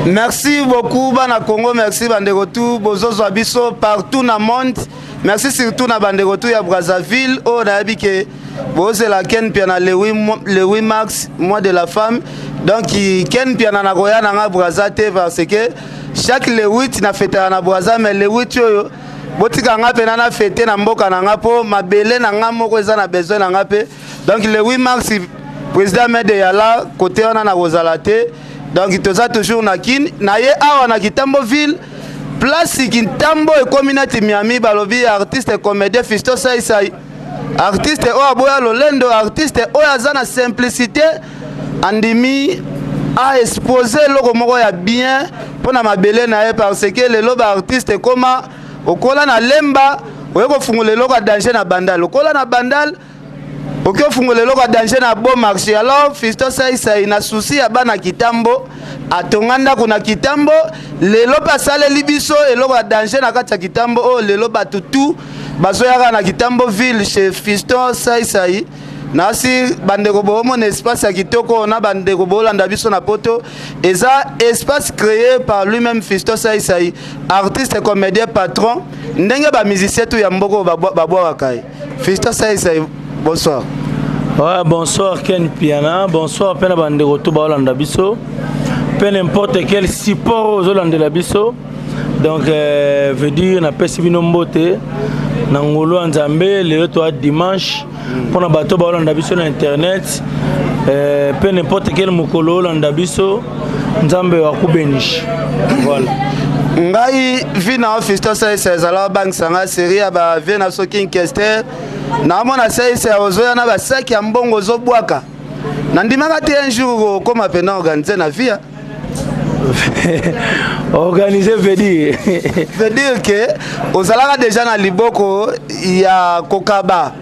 Merci beaucoup bana Congo, merci bandeko tout bozozo abiso partout na monde. Merci surtout na bandeko tout ya Brazzaville o na bike boze la ken piana le 8 mars mois de la femme. Donc ken piana na koya na Brazzaville parce que chaque le 8 na fête na Brazzaville mais le 8 yo botika nga pe na fête na mboka na nga po mabele na nga moko eza na besoin na nga pe. Donc le 8 mars président Mede Yala côté on na Rozalate. Donc il toza toujours na kin na ye awa na Kitambo ville place Kitambo et communauté Miami balobi artiste et comédien Fisto Sai artiste o aboya lolendo artiste o azana simplicité andimi a exposé loko moko ya bien pona mabele na ye parce que le loba artiste koma okola na lemba oyeko fungole loko danger na bandal okola na bandal ok fungole loko danger na bon marché alors Fisto Sai na souci ya bana Kitambo atonganda kuna Kitambo lelo pasale libiso eloko danger na kati ya Kitambo o lelo batutu bazoyaka na Kitambo ville chez Fisto Sai nasi bandeko bomo na espace ya kitoko na bandeko bolanda biso na poto eza espace créé par lui-même Fisto Sai artiste et comédien patron ndenge ba musicien tout ya mboko babwa kai Fisto Sai bonsoir. Ouais, bonsoir Ken Piana, bonsoir Pena Bandeko tout Baolanda Biso. Peu n'importe quel support aux Hollandais Biso. Donc, veut dire, on a pas si bien nomboté. Nangolo Nzambe, le toi dimanche, pour na bateau Baolanda Biso sur internet. Peu n'importe quel mukolo Holanda Biso, Nzambe wa kubenish. Voilà. Ngai vina Fisto Sai zala bank sanga série ba vina soking kester. Na mona sai ozoya na basaki ya mbongo zobwaka. Nandimaka te un jour comme pena organiser na via. Organiser veut dire que ozalaka déjà na liboko ya kokaba.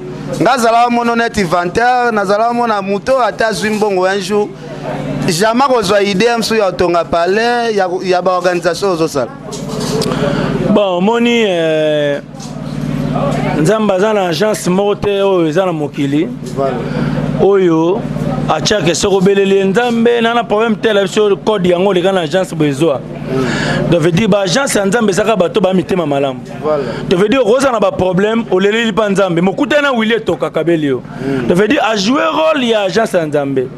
Ngazala mono net inventaire, nazala mona muto ata zwimbongo un jour. Jamais kozwa idée mso ya tonga palais ya ba organisation ozosala. Bon, moni Nzamba za na agence mote oyo eza na mokili. Oyo achake soko belele Nzambe na problème tel sur code yango le kana agence besoin. Donc veut dire ba agence Nzambe saka bato ba mitema malamu. Donc veut dire roza na ba problème o leli pa Nzambe mokuta na wile toka kabelio. Donc veut dire a jouer rôle ya agence Nzambe.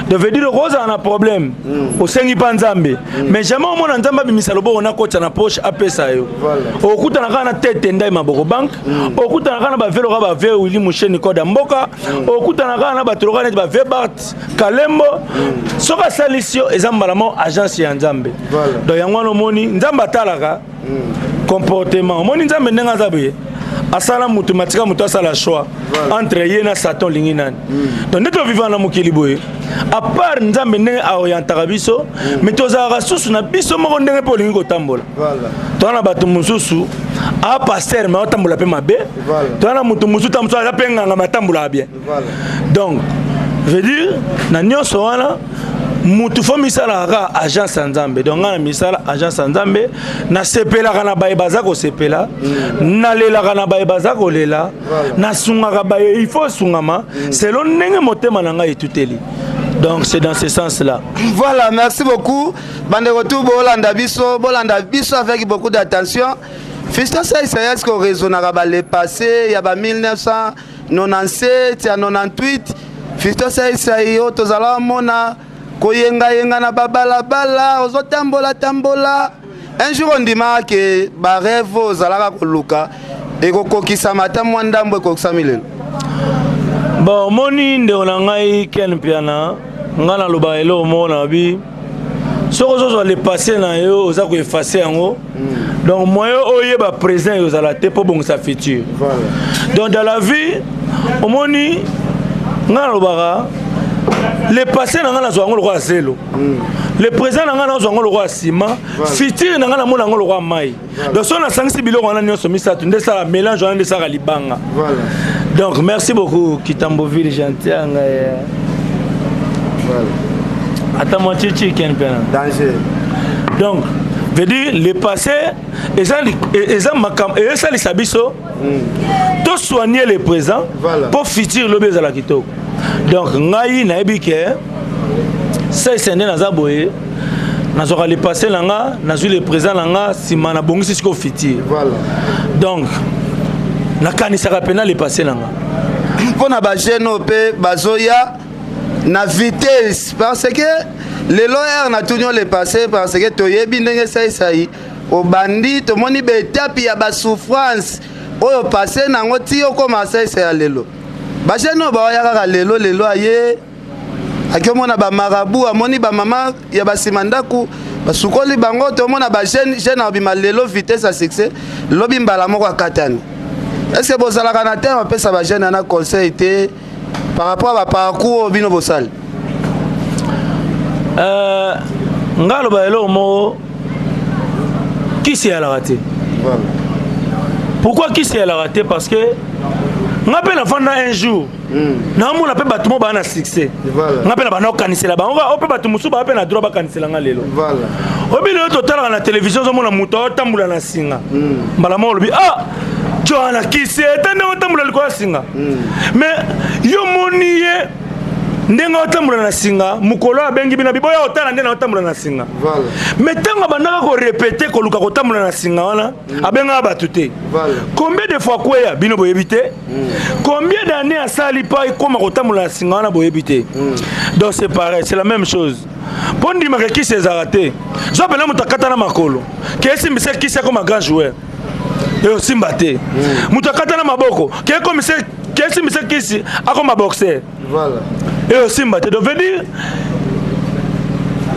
Donc veut dire roza na problème o sengi pa Nzambe. Mais jamais au mona Nzamba bimisa lobo ona kota na poche apesa yo. Okuta na kana tete ndai maboko bank. Okuta na kana ba velo ka ba ve wili musheni koda mboka. Okuta na kana ba tolokana ba ve Bart Kalembo. Soka salisio ezambalamo agence ya Nzambe. Donc yango moni Nzamba talaka comportement moni Nzambe ndenga zabe asala mutu matika mutu asala choix entre ye na Satan lingi nani donc neto vivant na mokili boye à part Nzambe ndenge orientaka biso mais tozalaka susu na biso moko ndenge po lingi kotambola tona bato mususu a pasteur mais otambola pe mabe tona mutu mususu tamsola pe nganga matambola bien donc veut dire na nyonso wana mutu fo misala ka agence Nzambe donc na misala agence Nzambe na sepela kana baye bazako sepela na lela kana baye bazako lela na sunga ka baye il faut sungama selon ndenge motema na ngai tuteli. Donc c'est dans ce sens là. Voilà, merci beaucoup. Bandeko tout bolanda biso avec beaucoup d'attention. Fisto Sai est-ce qu'on raisonnera le passé, il y a 1997, il y a 98. Fisto Sai tozala mona koyenga na babala ozotambola un jour on dit que ba rêve ozalaka koluka et kokokisa mata mwandambo kokisa milelo. Bon moni nde onangai Ken Piana ngana loba elo mona bi soko le passé na yo oza ko effacer yango donc moyo oyeba présent yo zala te po bon sa futur. Donc dans la vie omoni ngana lobaka le passé n'a pas le roi zélo. Le présent n'a pas le roi ciment. Futur n'a pas le roi maï. Donc si on a 5 billes on a mis ça tout ça mélange on a ça à libanga. Donc merci beaucoup Kitambo ville gentil. Voilà. Attends moi chichi Ken Piana. Danger. Donc veut dire le passé et ça les sabiso. Tout soigner le présent pour futur le baiser la kitoko. Donc ngai na ebike sai sende na zaboye nazwaka le passé nanga nazwi le présent nanga sima na bongisi siko futur. Voilà. Donc nakanisaka pena le passé nanga mpona bagene mpe bazoya na vitesse parce que lelo ere natuni le passé parce que toyebi ndenge esaisai obandi tomoni baetape ya basouffrance oyo passé nango ti okoma saisa ya lelo bagene oyo baoya kaka lelo aye akiomona bamarabu amoni bamama ya basima ndako basukoli bango tomona bagene abima lelo vitesse ya succès lobi mbala moko akatani. Est-ce que vous avez un terme pour ça jeune un conseil par rapport à parcours bino bosal? Ngalo ba elo mo qui c'est à la raté. Pourquoi qui c'est à la raté? Parce que ngapela fanda un jour na mo na pe batumo ba na succès. Ngapela ba na kanisela ba on peut batumo su ba pe na droit ba kanisela ngalelo. Voilà. Obino total na télévision zo mo na muto tambula na singa. Mbala mo lobi Johanna kisi etende otambula likola singa mais yo moni ye ndenga otambula na singa mukolo abengi bina biboya otala ndena otambula na singa mais tanga bandaka ko répéter ko luka ko tambula na singa wana abenga batute combien de fois quoi bino boyebité combien d'années asali pa koma ko tambula na singa wana boyebité donc c'est pareil c'est la même chose pondi makaki c'est raté zo bena mutakata na makolo kesi mbise kisi comme un grand joueur et simba te mutu akata na maboko kesi mise kisi akoma boxer voilà et simba te donc veut dire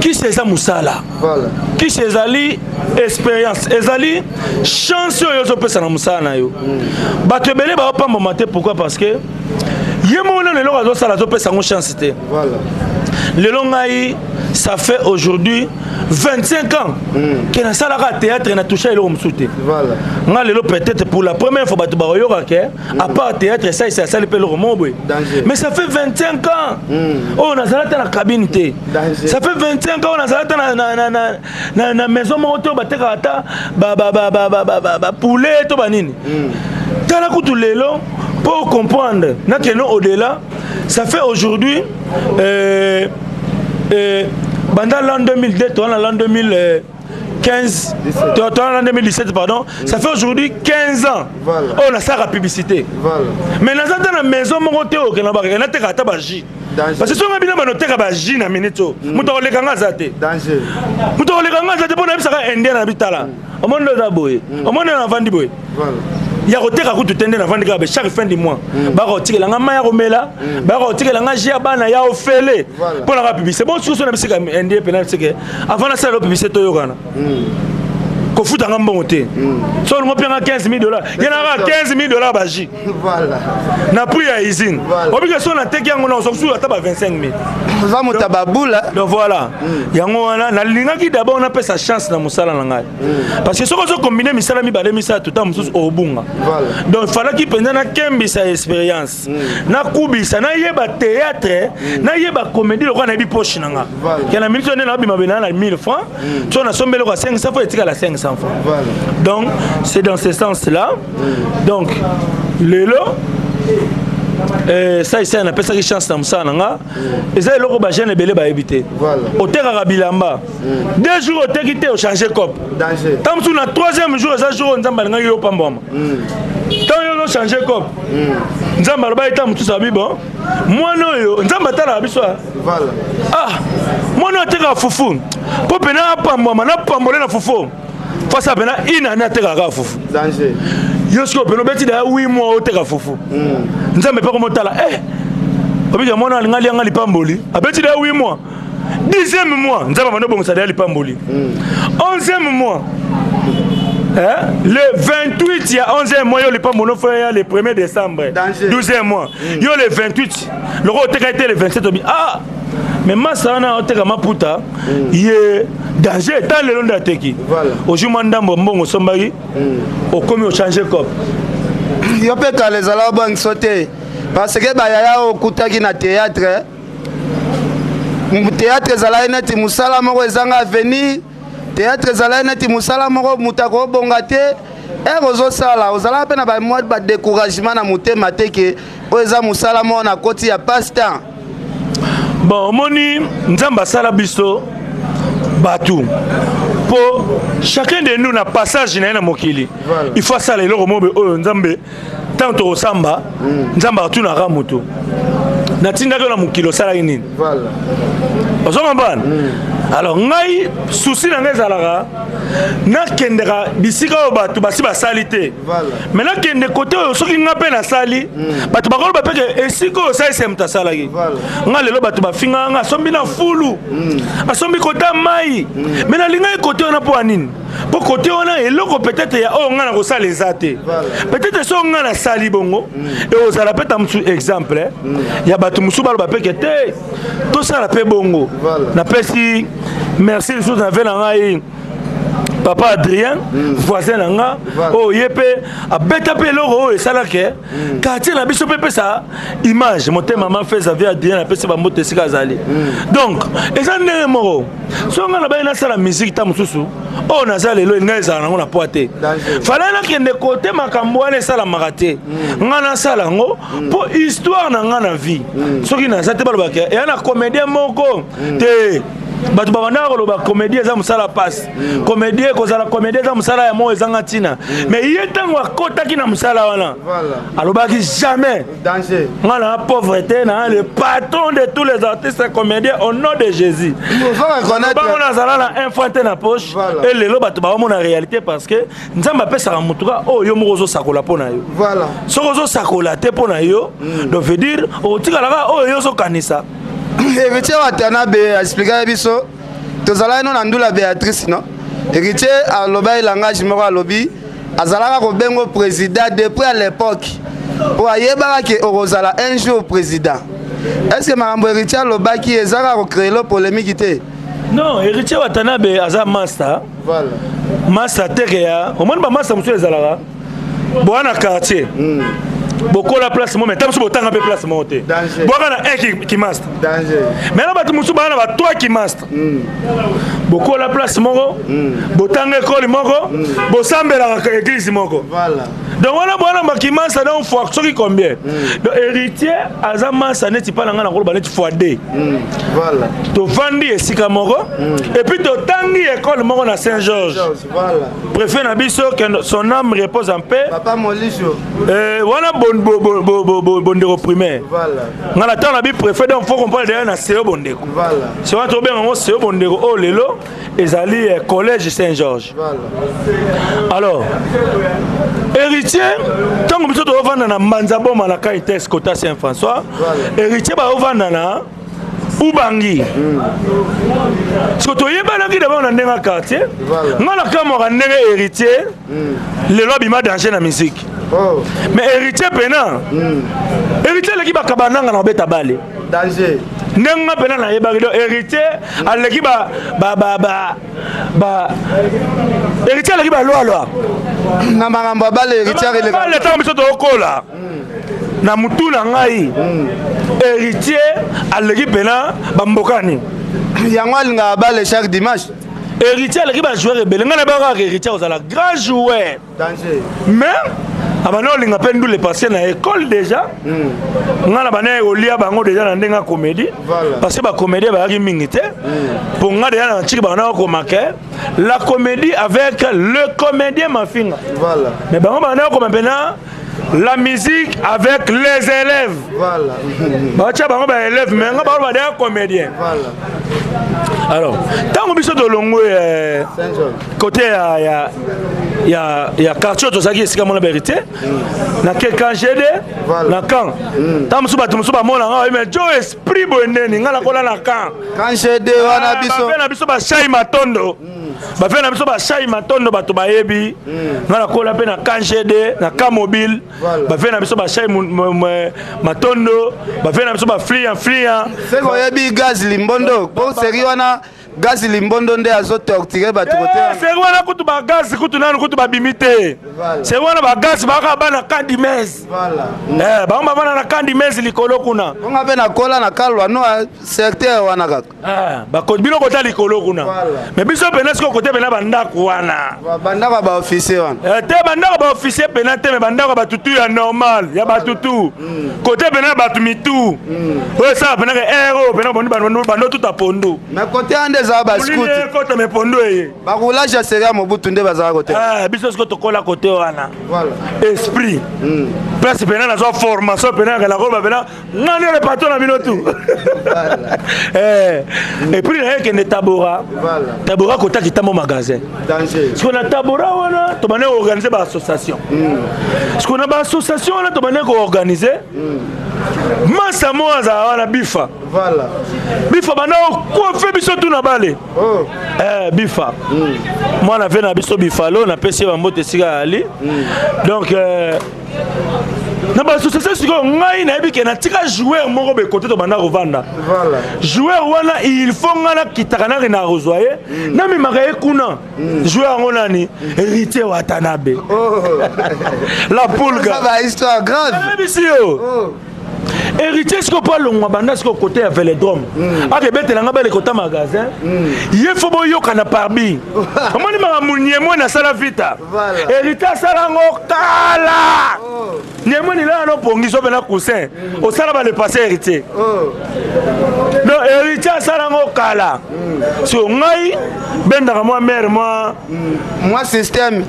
qui c'est ça musala voilà qui c'est ezali expérience ezali chance yo zo pesa na musala na yo bato ebele ba opamba mate pourquoi parce que yemo na lelo zo sala zo pesa ngo chance te voilà lelo ngai ça fait aujourd'hui 25 ans que na salaka théâtre na touché le msouté voilà nga lelo peut-être pour la première fois batu ba yoka ke à part théâtre ça c'est ça le pelo momboy mais ça fait 25 ans oh na salata na cabine té ça fait 25 ans na salata na maison moto bateka ata ba poulet to banini tala kutu lelo pour comprendre na que non au-delà ça fait aujourd'hui pendant l'an 2002, l'an 2015, l'an 2017, pardon, ça fait aujourd'hui 15 ans. Voilà. On a ça la publicité. Voilà. Mais nous avons la maison, on a été baji. Parce que si on a bien noté que baji na minito, nous avons les gangas zate. Danger. Nous avons les gangas zate pour nous ça indien habitala. Au monde de la boy, au monde de la vente boy. Voilà. Il y a des gens qui ont chaque fin du mois. Il y a des gens qui ont fait la publicité. Bon, si vous avez fait avant la salle de publicité, il faut que vous monté. Si on a 15 000 $, il y en a 15 000 $. Voilà. Na prix à usine. Obligation na teki yango na sokusu ata ba 25 000. Za mutababoula. Donc voilà. Yango wana na lingaki d'abord on a fait sa chance na musala na ngai. Parce que soko zo combiner misala mi bale misala tout temps mususu obunga. Voilà. Donc il fallait qu'il prenne na kembi sa expérience. Na kubisa na yeba théâtre, na yeba comédie le na bi poche na nga. Kana minute na bi mabena na 1000 francs. Tu na sombelo ka 500 fois etika la 500 francs. Voilà. Donc c'est dans ce sens-là. Donc le lot ça ici on appelle ça une chance dans ça nanga et ça le roba jeune belé ba éviter au terre bilamba 2 jours au terre au changer cop danger tant sur le troisième jour ça jour nzamba nga yo pamboma tant yo changer cop nzamba ba eta mutu sabi bon moi no yo nzamba tala biso voilà ah moi no terre fufu po pena pamboma na pambole na fufu face à pena ina na terre ga fufu danger yosko peno beti da 8 mois au terre fufu nzambe pas comment tala obija mwana alingali anga lipamboli abeti da 8 mois 10e mois nzamba mano bongo sada lipamboli 11e mois le 28 il y a 11e mois yo lipambono fait le 1er décembre 12e mois yo le 28 le roi teka été le 27 obi ah mais massa na oteka maputa ye danger dans le long de teki aujourd'hui ndambo mbongo sombaki okomi o changer cop yo pe kale zala bang sauter parce que bayaya okutaki na théâtre théâtre zala neti musala moko ezanga avenir théâtre zala neti musala moko mutako bonga te ozo sala ozala pe na ba mois ba découragement na motema te ke oza musala moko na koti ya passe-temps bon moni nzamba sala biso Batou. Pour chacun de nous, na passage na mokili. Il faut ça les loro mobe o nzambe. Tant au samba, nzamba tout na ramuto. Na tinda ko na mokilo sala nini. Voilà. Alors ngai souci na ngai zalaka na kendera bisika o batu basi ba salité. Mais na kende côté soki nga pe na sali batu bakolo ba peke esiko sa semta sala ki. Nga lelo batu ba finga nga sombi na fulu. Asombi kota mai. Mais na linga côté on a po anine. Pour côté on a eloko peut-être ya o nga na ko sala ezate. Peut-être so nga na sali bongo et o sala peta musu exemple ya batu musu ba peke te to sala pe bongo. Na pesi merci les choses avec ngai papa Adrien voisin nanga oh yepe a beta pe loro e sala ke quartier na biso pepe ça image monter maman fait ça via Adrien na pesi ba moto sika zali donc ezane moro so nga na ba na sala musique ta mususu oh na sala lelo ngai za na poate fala na kende côté makambo ane sala makate nga na sala ngo pour histoire na nga na vie soki na sa te ba ke ya na comédien moko te batu babanda ko ba comédie za musala passe comédie ko za la comédie za musala ya mo ezanga tina mais yetango akota ki na musala wana alobaki jamais danger ngala pauvreté na le patron de tous les artistes comédiens au nom de Jésus ba on azala na infante na poche et lelo batu ba mona réalité parce que nzamba pesa ka mutuka oh yo mozo sakola pona yo voilà sokozo sakola te pona yo donc veut dire o tika la oh yo so kanisa héritier Watanabe expliquer biso tozala no na ndula Béatrice non héritier aloba langage moko alobi azalaka ko bengo président depuis à l'époque pour ayeba ke orozala un jour président est-ce que marambo héritier aloba ki ezaka ko créer le polémique te non héritier Watanabe aza master voilà master tekeya au moins ba master musu ezalaka boana quartier beaucoup la place moi mais t'as besoin de peu place monter boire un qui master danger mais là tu musu bana ba toi qui master beaucoup la place moko botanga école moko bosambela église moko voilà donc voilà boana qui master donc fois qui combien donc héritier azama ça n'est pas nga na ko ba net fois 2 voilà to vandi esika moko et puis to tangi école moko na Saint-Georges voilà préfet na biso que son âme repose en paix papa Molisho voilà bondeko primaire voilà ngala tant na bi préfet donc faut comprendre derrière na CEO bondeko voilà c'est un trop bien on CEO bondeko oh lelo ezali collège Saint-Georges voilà alors héritier tant que biso to vanda na Manzabo malaka ites kota Saint-François héritier ba vanda na Ubangi so to yeba na ki d'abord na ndenga quartier ngala kama ka ndenga héritier lelo bima danger na musique oh. Mais héritier pena héritier leki ba kabananga na beta bale danger nenga pena na yeba rido héritier aleki ba héritier leki ba loa na maramba bale héritier ile ba le temps biso to kola na mutu na ngai héritier aleki pena ba mbokani yango alinga bale chaque dimanche héritier aleki ba joueur ebele ngana ba ka héritier osala grand joueur danger mais abana olinga pe ndule passer na école déjà ngana bana olia bango déjà na ndenga comédie parce que ba comédie ba mingi te pour nga déjà na chiki bana ko marquer la comédie avec le comédien Mafinga voilà mais bango bana ko maintenant la musique avec les élèves voilà ba cha bango ba élèves mais nga ba des comédiens voilà alors tant biso de longo côté ya quartier to saki esika mona vérité na quelqu'un GD na camp tant musu ba mona nga mais jo esprit bonene ngala kola na camp quand GD wana biso ba shai matondo ba fait na biso ba shai matondo bato ba yebi ngala kola pe na camp GD na camp mobile ba fait na biso ba shai matondo ba fait na biso ba flia c'est ko yebi gaz limbondo pour série wana gaz limbondo nde azo torturer ba trotter c'est wana kutu ba gaz kutu nanu kutu ba bimité c'est wana ba gaz ba ka bana kandi mes voilà ba mba bana na kandi mes likolo kuna nga pe na kola na kalwa no secteur wana kaka ba ko bino kota likolo kuna mais biso pena siko côté pena banda wana banda ba officier wana te banda ba officier pena te mais banda ba tutu ya normal ya ba tutu côté pena ba tumitu ouais ça pena que héros pena bandi bando tout a pondo mais côté ande eza ba scout kota me pondo ye ba roulage ya série Mobutu nde bazala côté biso siko tokola côté wana voilà esprit place pena na zo formation pena la roba pena ngani le patron na bino tout et puis là que ne tabora tabora kota kitambo magasin danger ce qu'on a tabora wana to bana organiser ba association ce qu'on a ba association wana to bana ko organiser masa moza wana bifa voilà bifa bana ko fait biso tout na bale bifa moi na fait na biso bifalo na pesi ba mbote sika ali donc na ba association siko ngai na yebi ke na tika joueur moko be côté to bana rovanda voilà joueur wana il faut ngana kitakana na rozoyer na mi makaye kuna joueur ngona ni héritier Watanabe la pulga ça va histoire grave héritier ce qu'on parle on banda ce côté à Vélodrome avec bête na ngaba le côté magasin il faut boyo kana parbi comment ni ma munye mo na sala vita héritier sala ngokala nyemo ni la no pongi so bena coussin au sala ba le passer héritier non héritier sala ngokala so ngai benda moi mère moi système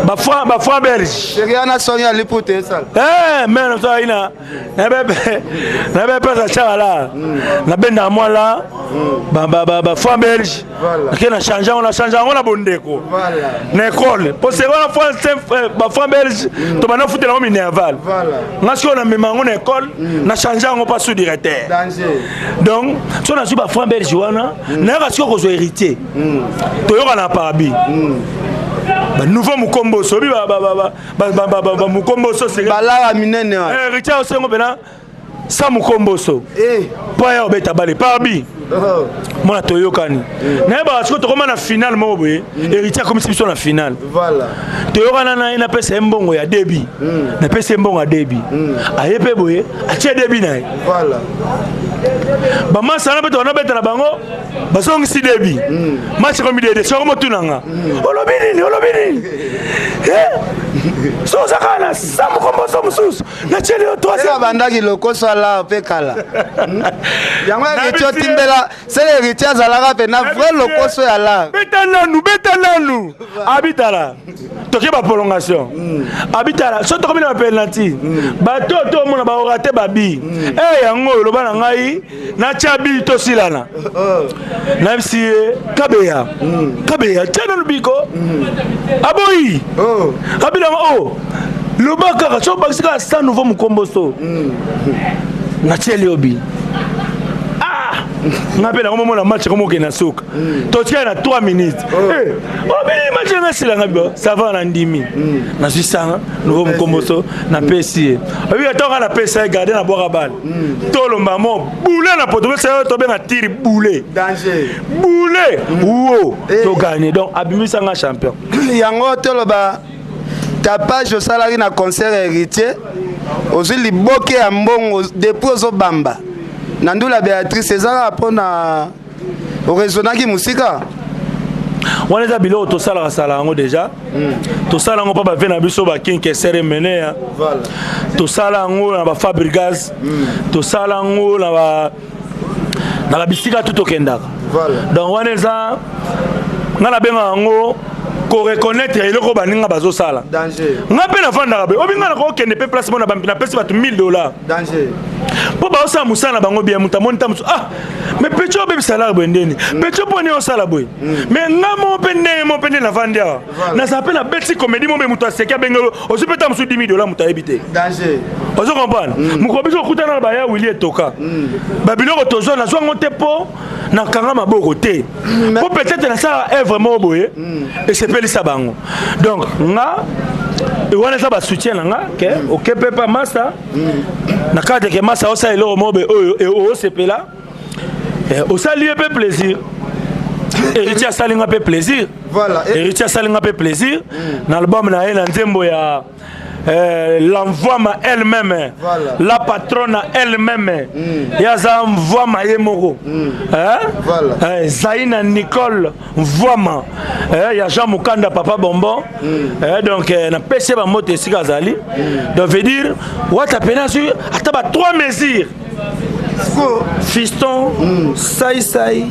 ba foi belge rien na sonya lipote ça mais non ça ina na be pesa chala na benda moi là ba foi belge que na changer on a bondeko na école pour c'est la fois ba foi belge to bana foutre la minerval nga si on a même en école na changer on pas sous directeur donc si on a su ba foi belge wana na ka si ko zo héritier to yo kana parabi ba nouveau mukombo so bi ba mukombo so c'est bala minene héritier o sengo bena sa mukomboso pa ya obeta bale parbi mona toyokani na ba siko tokoma na finale mo boye héritier comme si na finale voilà toyokana na ina pesa mbongo ya débit na pesa mbongo ya débit ayepe boye atie débit na voilà ba masa na beto na beta na bango basongi si débit match comme de so mo tunanga olobini so zakana sa mukomboso mususu na chele o troisième bandaki lokoso ala pe kala yango héritier timbela c'est l'héritier azalaka pe na vrai lokoso ya la beta nanu abitala toke ba prolongation abitala so to na penalty bato to mona ba raté babi yango loba na ngai na chabi to silana na msie kabeya tena lubiko aboyi abila loba kaka so bakisika sa nouveau mukomboso na cheli obi ngape na moment na match comme au na soka to tia na 3 minutes obi match na sila ngabe ça va na ndimi na sisanga nouveau mukomboso na pesi obi atoka na pesa garder na boka balle to lomba mo boule na poto ça to ben na tire boule danger boule wo to gagner donc abimisa nga champion yango to loba tapage au salarié na concert héritier aussi liboke ya mbongo depuis au bamba Nandula Béatrice ezala pona raisonnaki musika wana za bilo to sala ngo déjà to sala ngo pa ba vena biso ba kinke sere menea voilà to sala ngo na ba Fabrigas to sala ngo na ba bisika tout okendaka voilà donc wana za ngala benga ngo ko reconnaître eloko baninga bazo sala danger ngape na vanda be obinga na ko kende pe place bona na pesi batu $1000 danger po ba osa musana bango bien mutamoni tamusu mais pecho be salaire bendeni pecho poni o sala boy mais ngamo pende na vandia na sape na beti comédie mo be muto aseka bengelo osu peta musu $10,000 muta ebité danger ozo comprendre mukobiso kutana ba ya Willy Etoka ba biloko tozo na zwango te po na kanga maboko te po peut-être na ça est vraiment boy et c'est pelisa bango donc nga et wana ça ba soutien nga que OK pepa massa na cadre que massa o sa elo mo be o sepela au sali peu plaisir héritier salinga peu plaisir voilà héritier salinga peu plaisir na album na ena nzembo ya l'envoi elle-même voilà. La patronne elle-même yaza envoi ma yemoko voilà. Zaina Nicole Voima ya Jean Mukanda papa bonbon donc na PC ba moto esika zali donc veut dire what appena sur ataba 3 mesures Fiston, Sai,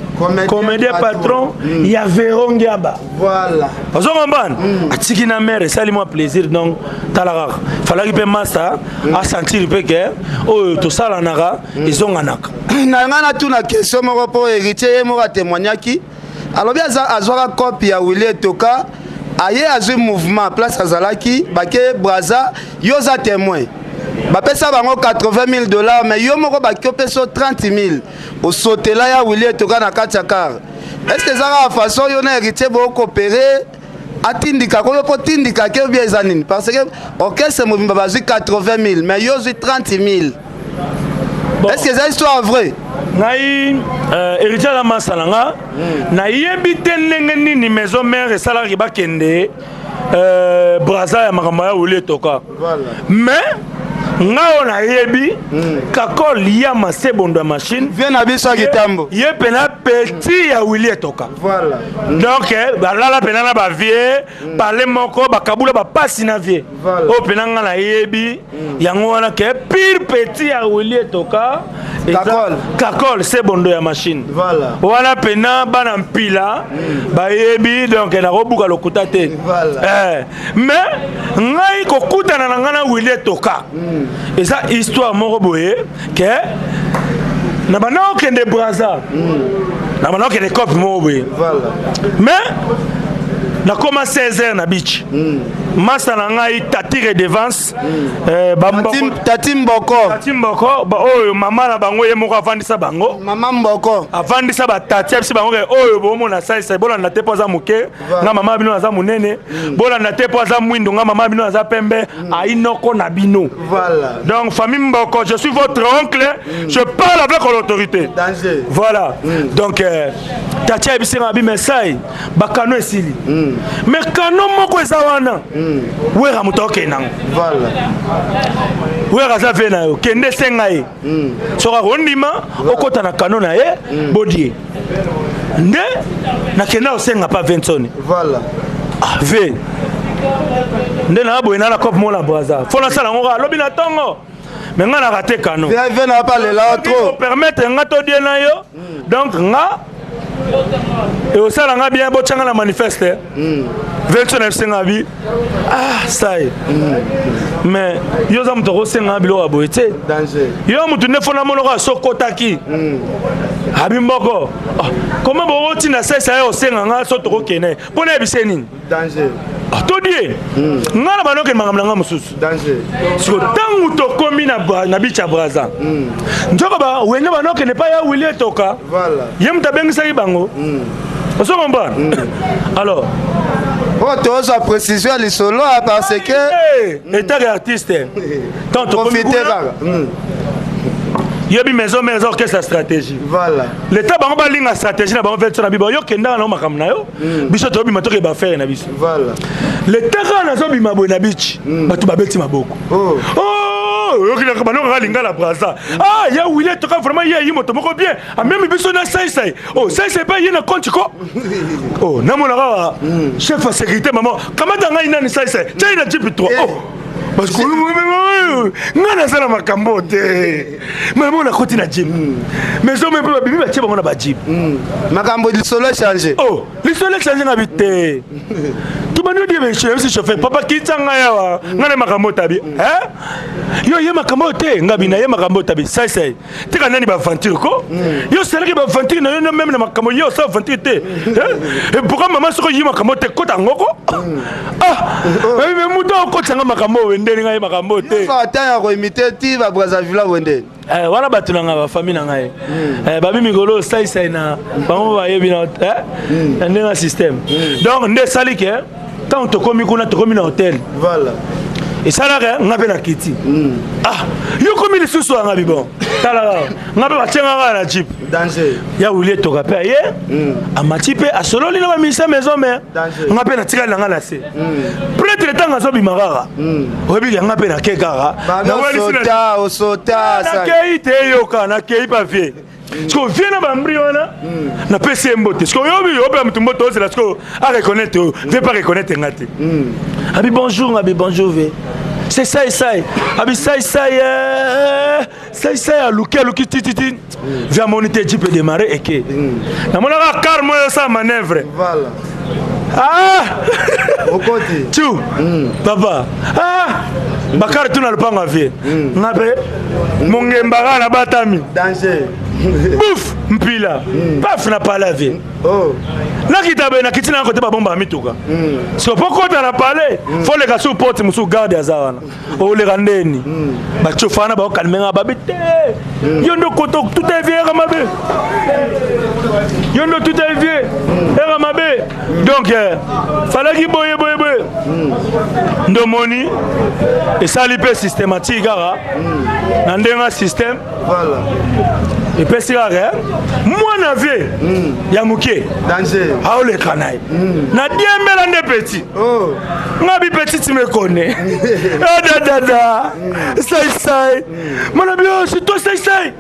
comédien patron, il y a Véron Giaba. Voilà. Parce que atiki na mère, ça lui moi plaisir donc talaga. Fallait que massa a sentir que oh tout ça la naga ils ont anaka. Na ngana tout na question moko po héritier mo témoigner qui. Alors bien azwa copie ya Willy Toka aye azwi mouvement place azalaki bake Braza yoza témoin. Bapesa bango $80,000 mais yo moko bakiopeso 30,000 au sotela ya Willy Toka na Kachakar. Est-ce que ça va façon yo na héritier bo coopérer atindika ko yo po tindika ke bien zanine parce que orchestre mobimba bazwi 80,000 mais yo zwi 30,000. Est-ce que c'est histoire vraie? Ngai héritier la masalanga na yebite ndenge nini maison mère salari bakende Braza ya makambo ya Willy Toka. Mais ngao na yebi kako liya masebondo machine vient na biso kitambo ye pena petit ya Willy Toka. Voilà. Donc balala pena na ba vie parler moko bakabula ba pasi na vie o pena nga na yebi yango wana ke pire petit ya Willy Toka kakol sebondo ya machine. Voilà. Wana pena bana mpila ba yebi donc na robuka lokuta te. Voilà. Mais ngai kokutana na ngana Willy Toka. Et ça histoire moko boye que na bana okende Braza na bana okende cop moko boye. Voilà. Mais na koma 16h na beach masa na ngai tati redevance Tati Mboko ba oyo mama na bango ye moko avandisa bango Mama Mboko avandisa ba tati bisi bango ke oyo bomo na sai bola na te poza muke nga mama bino aza munene bola na te poza mwindo nga mama bino aza pembe ainoko na bino. Voilà. Donc famille Mboko, je suis votre oncle, je parle avec l'autorité. Danger. Voilà. Donc tati bisi ngabi mesai bakano esili. Mais kano moko ezawana wera mutoke nang. Voilà. Wera za vena yo kende senga ye soka rondima okota na kano na ye bodie nde na kenda osenga pa Vincent. Voilà. Ve nde na boye na cop mo la Braza fona sala ngo lobi na tongo mais nga na raté kano Viens na pas le là trop permettre nga to die na yo donc nga et au sala nga bien bo tchanga na manifeste Vincent FC bi ah ça y mais yo za mutoko senga bilo aboete danger yo mutu ne fona monoko sokotaki abi mboko comment bo tina ça yo senga nga so toko kene pona biseni danger to die nga na banoke makamla nga mususu danger so tangu to komi na bicha Braza njoko ba wenga banoke ne pa ya Willy Toka. Voilà. Yem tabengisa bango oso komba alors oh toi sa précision les solo parce que état d'artiste tant to profiter yebi maison orchestre stratégie. Voilà. L'état bango ba linga stratégie na bango fait na bibo yo kenda na makam na yo biso to bi matoke ba faire na biso. Voilà. L'état kana zo bi mabo na bichi batu ba beti maboko yo kila ka banoko linga la Braza ah ya Willy Toka vraiment ya yi moto moko bien a même biso na sai oh sai pas yena compte ko oh na mona ka chef de sécurité maman comment nga ina ni sai tiens na type 3 oh parce que nga na sala makambo te mais mon akoti na gym mais on me peut bibi ba tie bango na ba gym makambo li solo changer oh li solo changer na bité tu m'as dit mais je suis chauffeur papa qui tsanga yawa nga na makambo tabi yo ye makambo te nga bina ye makambo tabi sai tika nani ba aventure ko yo sala ki ba aventure na yo même na makambo yo sa aventure te et pourquoi maman soko yi makambo te ko tangoko ah mais muto ko tsanga makambo wende nga ye makambo te fa ta ko imiter ti ba Brazzaville wende wana batu na nga ba famille na ngai babi migolo sai na bango ba yebi na ndenge système donc nde sali ke tant to komi kuna to komi na hôtel. Voilà. Et ça là nga pe na kiti ah yo komi le susu nga bibon tala nga pe ba tsenga na jeep danger ya Willy Toka pe ye amati pe asololi na ba ministère maison mais nga pe na tika nga la se peut-être temps nga zo bi magara obi nga pe na kekara na wali sota ça ke ite yo kana ke pa vie Parce que vient à Bambriona, n'a pas essayé de mboter. Parce que yo pe mutu mboto c'est parce que à reconnaître, veut pas reconnaître ngate. Abi bonjour, abi bonjour ve. C'est ça et ça. Abi ça ça a luki titi via moniter tu peux démarrer et que na mona car moi ça manœuvre voilà au côté tu papa bakar tu na le panga vie ngabe mongemba na batami danger bouf mpila paf na pala vie oh nakitabe na kitina côté ba bomba mituka so poko ta na parler faut les gars sous porte musu garde azawana o le randeni ba chofana ba kalmenga ba bité yondo koto tout est vieux ramabe yondo tout est vieux ramabe donc fallait ki boye ndomoni et ça lipe systématique gara na ndenga système voilà et puis c'est rare moi na vie ya muke danger a le kanai na diembela nde petit oh ngabi petit tu me connais da sai mon ami c'est toi sai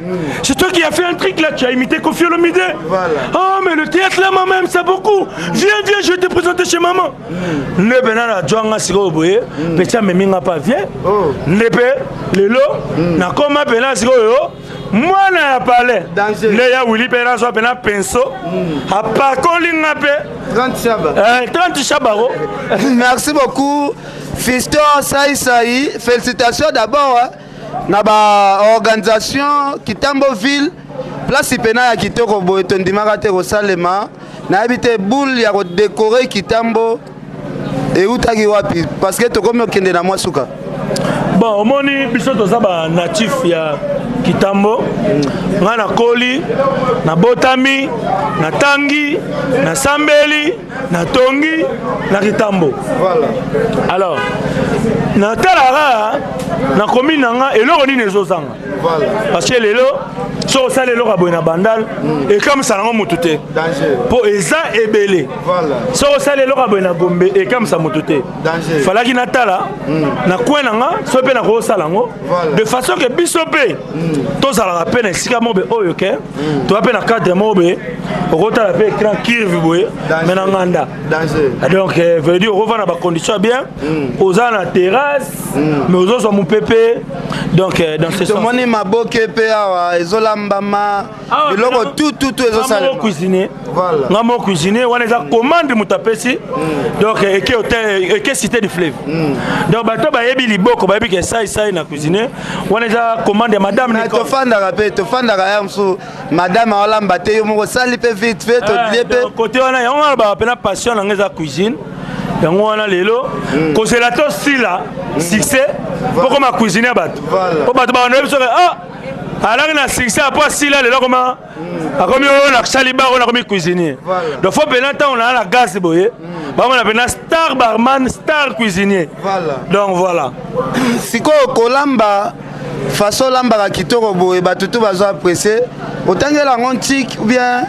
c'est toi qui a fait un truc là tu as imité Kofi Olomide voilà oh mais le théâtre là maman c'est beaucoup viens je vais te présenter chez maman ne benana jonga siko boye petit meminga pas viens nepe lelo na koma pena siko yo moi na parler le ya Willy pena so pena penso a pas kolinga pe 30 chabaro merci beaucoup Fiston Saï félicitations d'abord na ba organisation Kitambo ville place pena ya kitoko boye tondimaka te ko salema na habité boule ya ko décorer Kitambo et utaki wapi parce que to comme okende na mwasuka bon omoni biso toza ba natif ya Kitambo nga na koli na botami na tangi na sambeli na tongi na Kitambo voilà alors na talara na commune nga eloko nini ezozanga voilà parce que lelo so sale eloko boy na bandal et comme ça nango mutute danger po eza ebele voilà so sale eloko boy na gombe et comme ça mutute danger falaki na tala na kwena nga so pe na ko sala ngo de façon que biso pe to sala pe na sika mobe oyo ke to pe na cadre mobe okota la pe écran curve boy mais na nganda danger donc veut dire on va na ba condition bien oza na terrasse mais ozo so mon pépé donc dans ce sens moni maboke pe awa ezolambama biloko tout ezosala cuisiner voilà ngamo cuisiner wana za commande mutapesi donc eke hôtel eke cité du fleuve donc bato ba yebi liboko ba yebi ke sai na cuisiner wana za commande ya madame ni to fandaka ya mso madame olamba te yo moko sali pe vite fait to lié pe côté wana ya wana ba pena passion na ngeza cuisine yango wana lelo kozela to sila succès poko ma cuisiner bato po bato ba no biso alors na succès après sila lelo comment akomi na saliba on a commis cuisinier donc faut bien temps on a la gaz boye ba on a bien star barman star cuisinier voilà donc voilà siko kolamba façon lamba ka kitoko boye ba tutu bazo apprécier otangela ngontik ou bien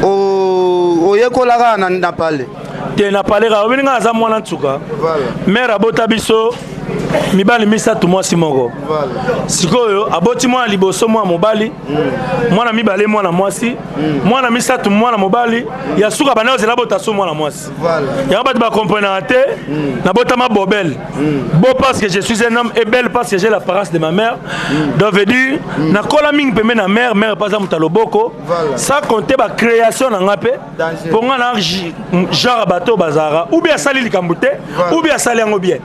o yekolaka na parler te na parler ka obeninga aza mwana tsuka voilà mère abota biso mibali misatu mwasi moko sikoyo aboti mwana liboso mwana mobali mwana mibale mwana mwasi mwana misatu mwana mobali ya suka bana ozela bota so mwana mwasi ya bato ba comprendre te na bota ma bobel beau parce que je suis un homme et belle parce que j'ai l'apparence de ma mère donc veut dire na kola mingi pembe na mère pas za mutaloboko ça compter ba création na ngape pour nga na genre bateau bazara ou bien sali likambute ou bien sali yango bien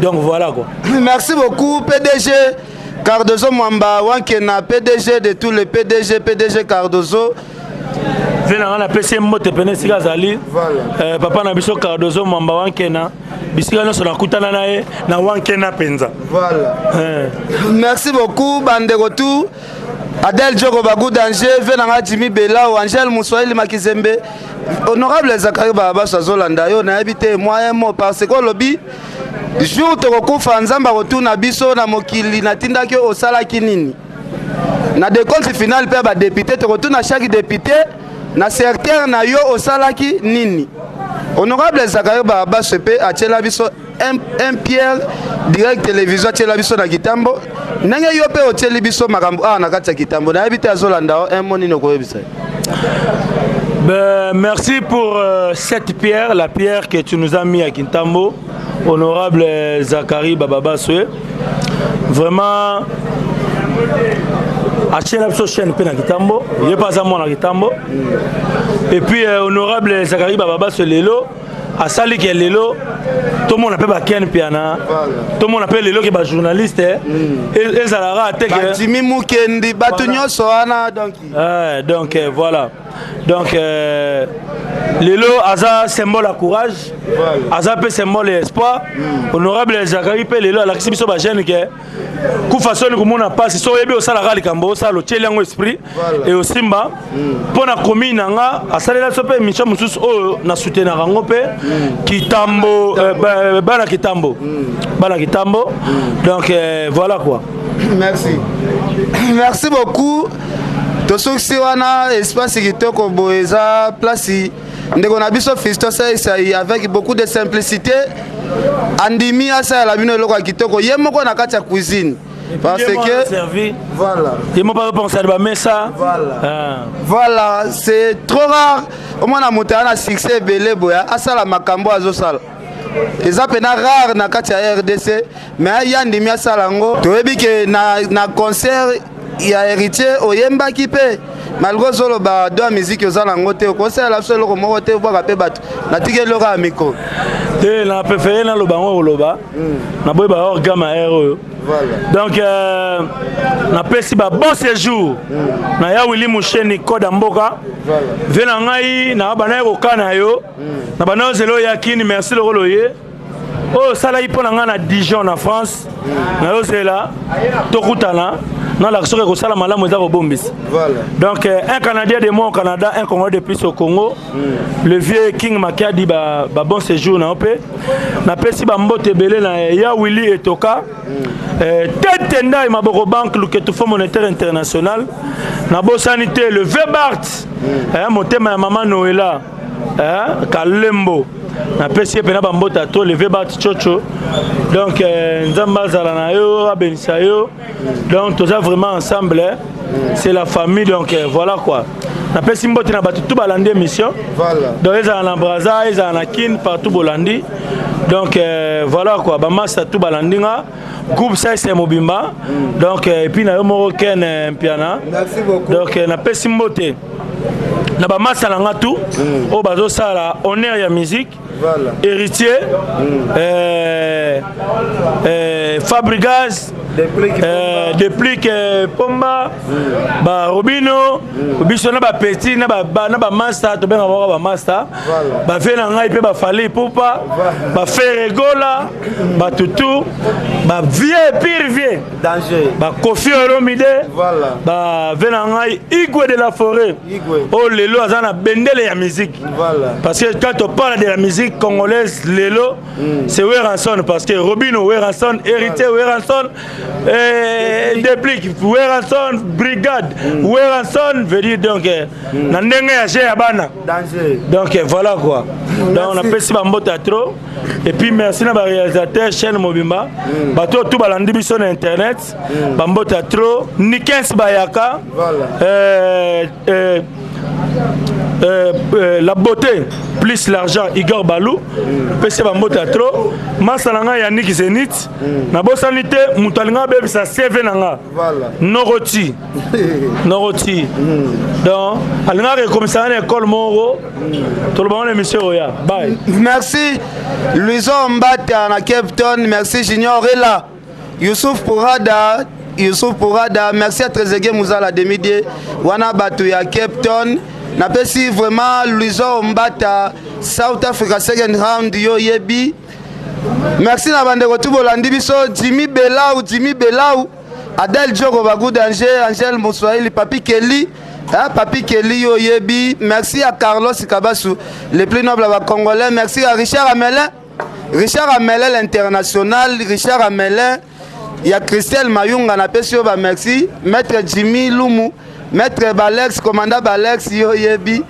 donc voilà quoi. Merci beaucoup PDG Cardozo Mwamba Wankena, PDG de tous les PDG Cardozo. Venons na PC mote pene sika zali. Papa na biso Cardozo Mwamba Wankena. Bisika no sona kutana nae na Wankena penza. Voilà. Merci beaucoup bandeko tout. Adel Djoko Bagou Danger, venanga Jimmy Bela ou Angel Moussoili Makizembe. Honorable Zakari Baba Sazolanda yo na habité moyen mot parce que lobby jour tokokufa nzamba rotuna biso na mokili natindaki osalaki nini na décompte final pe ba député tokotuna chaque député na secteur na yo osalaki nini. Honorable Zakari Baba Sepe atela biso un pierre direct télévision atela biso na Kitambo ndenge yo pe oteli biso makambo na kati ya Kitambo na habité azolanda un moni no koyebisa. Merci pour cette pierre, la pierre que tu nous as mis à Kitambo, honorable Zakari Bababa Soué. Vraiment, achena biso chaîne pe na Kitambo ye pas à moi na Kitambo et puis honorable Zakari Baba ce lelo asali ke lelo tout le monde appelle Ken Piana tout le monde appelle lelo qui ba journaliste et Zalara te que Jimmy Mukendi batu nyoso ana donc voilà donc lelo aza symbole à courage aza pe symbole espoir honorable Zakari pe lelo la biso ba jeune que ku façon ko mona passe so yebi osala gali kambo sa lo tielango esprit et au simba pona commune nga asalela so pe micha mususu o na soutenir ngo pe Kitambo bana Kitambo donc voilà quoi. Merci beaucoup. To soksi wana espace kitoko boeza place ndeko na biso Fisto ça avec beaucoup de simplicité andimi asa la bino loko kitoko yemoko na kati ya cuisine parce que voilà il m'a pas pensé à mais ça voilà c'est trop rare au moins na motana succès belé boya asa la makambo azosala eza pena rare na kati ya RDC mais ya ndimi asa lango toyebi ke na concert ya héritier oyemba ki pe malgré solo ba do musique ozala ngo te ko sala solo ko mo te bwa pe bato na tike loka amiko te na préféré na loba ngo loba na boy ba orgama ero donc na pesi ba bon séjour na ya Willy Musheni koda mboka vena ngai na bana ko kana yo na bana zelo yakini merci le roloye oh sala ipona nga na Dijon na France na yo zela to kutana non la chose que ça la malamu za bombis voilà donc un Canadien de moi au Canada un Congolais de plus au Congo le vieux King Makadi ba bon séjour na opé na pesi ba mbote belé na ya Willy Etoka tetenda ma boko banque le que Fonds monétaire international na bo sanité le Vebart motema ya mama Noëlla Kalembo na pesi pena ba mbota to le Vebart chocho donc nzamba zala na yo abenisa yo donc tous vraiment ensemble c'est la famille donc voilà quoi na pesi mbote na batu tout balandi émission voilà donc ils en Braza ils en Kin partout bolandi donc voilà quoi ba massa tout balandi nga groupe ça c'est Mobimba donc et puis na yo moko Ken Piana merci beaucoup donc na pesi mbote na ba massa na nga tout o bazo sala honneur ya musique voilà héritier Fabrigas déplique Pomba ba Robino biso na ba petit na ba master to benga ba master ba vena ngai pe ba fali popa ba Ferregola ba tutu ba vieux danger ba Kofi Olomide voilà ba vena ngai Igwe de la forêt oh lelo azana bendele ya musique voilà parce que quand on parle de la musique congolaise lelo c'est Weranson parce que Robino Weranson héritier Weranson déplique Weranson brigade Weranson veut dire donc na ndenge ya ya bana danger donc voilà quoi donc on appelle ça mbota trop et puis merci na ba réalisateur chaîne Mobimba bato tout balandi biso na internet ba mbota trop Nikens Bayaka voilà la beauté plus l'argent Igor Balou PC Bambota trop Masalanga Yannick Zenit na bosanité Mutalinga bebisa CV nanga voilà Noroti donc alina recommissariat école Moro tout le monde l'émission Oya bye merci Louison Mbata na Cape Town merci Junior Rela Youssouf Pourada merci à Trezeguet Mouzala Demidie wana batu ya Cape Town na pesi vraiment Louison Mbata South Africa second round yo yebi merci na bandeko tout bolandi biso Jimmy Belau Adel Djoko Bagou Danger Angel Moswahili Papi Kelly yo yebi merci à Carlos Kabasu le plus noble à Congolais merci à Richard Amelin l'international Richard Amelin il y a Christelle Mayunga na pesi yo ba merci maître Jimmy Lumu Maître Balex, commandant Balex, yo yebi,